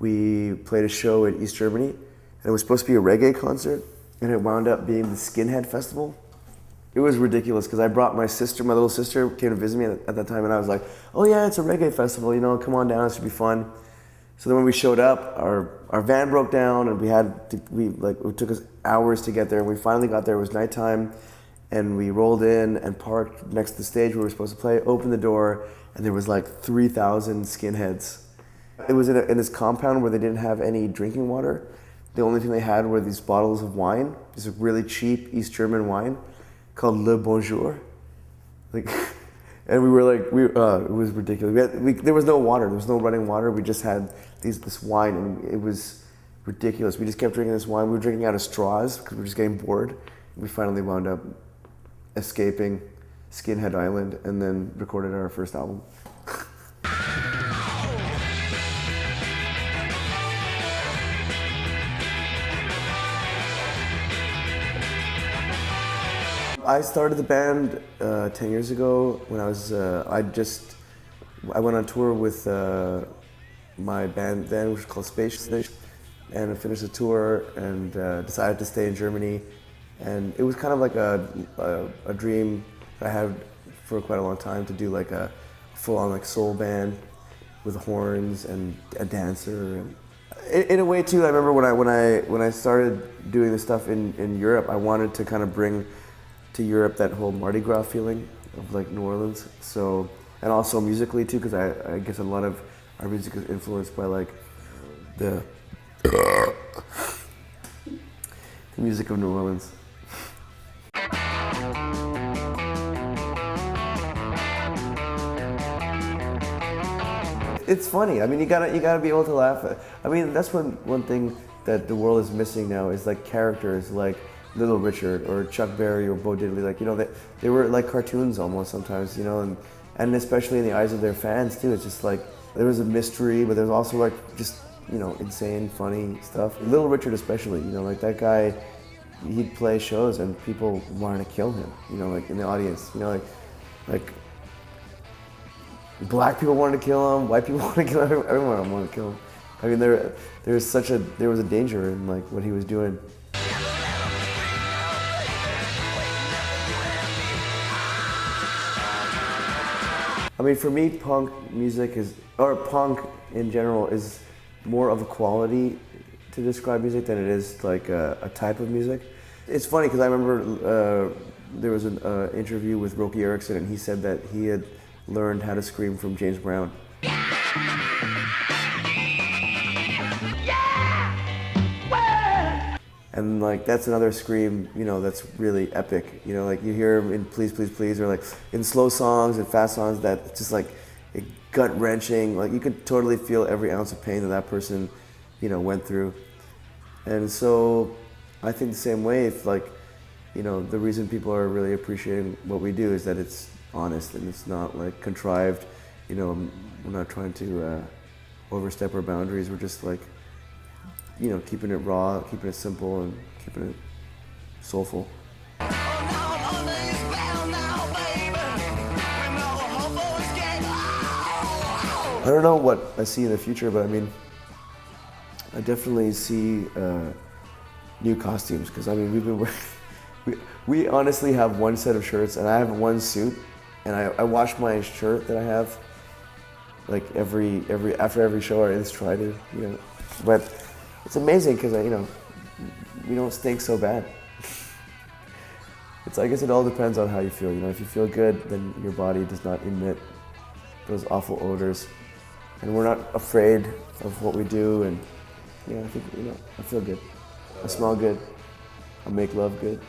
we played a show in East Germany, and it was supposed to be a reggae concert, and it wound up being the Skinhead Festival. It was ridiculous because I brought my sister, my little sister came to visit me at that time, and I was like, oh yeah, it's a reggae festival, come on down, it should be fun. So then when we showed up, our van broke down, and it took us hours to get there, and we finally got there. It was nighttime, and we rolled in and parked next to the stage where we were supposed to play, opened the door, and there was like 3,000 skinheads. It was in this compound where they didn't have any drinking water. The only thing they had were these bottles of wine, this really cheap East German wine called Le Bonjour. And we were like, it was ridiculous. There was no water, there was no running water. We just had this wine, and it was ridiculous. We just kept drinking this wine. We were drinking out of straws because we were just getting bored. We finally wound up escaping Skinhead Island and then recorded our first album. I started the band 10 years ago when I was, I went on tour with my band then, which was called Spaceshits, and I finished the tour and decided to stay in Germany. And it was kind of like a dream that I had for quite a long time to do like a full-on soul band with horns and a dancer. And in a way too, I remember when I started doing this stuff in Europe, I wanted to kind of bring to Europe that whole Mardi Gras feeling of New Orleans. So, and also musically too, because I guess a lot of our music is influenced by the music of New Orleans. It's funny. I mean, you gotta be able to laugh. I mean, that's one thing that the world is missing now is characters like Little Richard or Chuck Berry or Bo Diddley. They were like cartoons almost sometimes, and especially in the eyes of their fans too. It's just there was a mystery, but there's also just insane, funny stuff. Little Richard especially, that guy, he'd play shows and people wanted to kill him, in the audience, black people wanted to kill him, white people wanted to kill him, everyone wanted to kill him. I mean, there was a danger in what he was doing. I mean, for me, punk music punk in general is more of a quality to describe music than it is a type of music. It's funny because I remember there was an interview with Roky Erickson, and he said that he had learned how to scream from James Brown. And that's another scream, that's really epic. You hear him in Please, Please, Please, or in slow songs and fast songs that just gut wrenching. You could totally feel every ounce of pain that person, went through. And so I think the same way, if the reason people are really appreciating what we do is that it's honest and it's not contrived. We're not trying to overstep our boundaries. We're just keeping it raw, keeping it simple, and keeping it soulful. I don't know what I see in the future, but I mean, I definitely see new costumes, because I mean, we've been wearing, we honestly have one set of shirts, and I have one suit, and I wash my shirt that I have after every show. I just try to, but it's amazing because we don't stink so bad. I guess it all depends on how you feel. If you feel good, then your body does not emit those awful odors, and we're not afraid of what we do. And I think I feel good. I smell good. I make love good.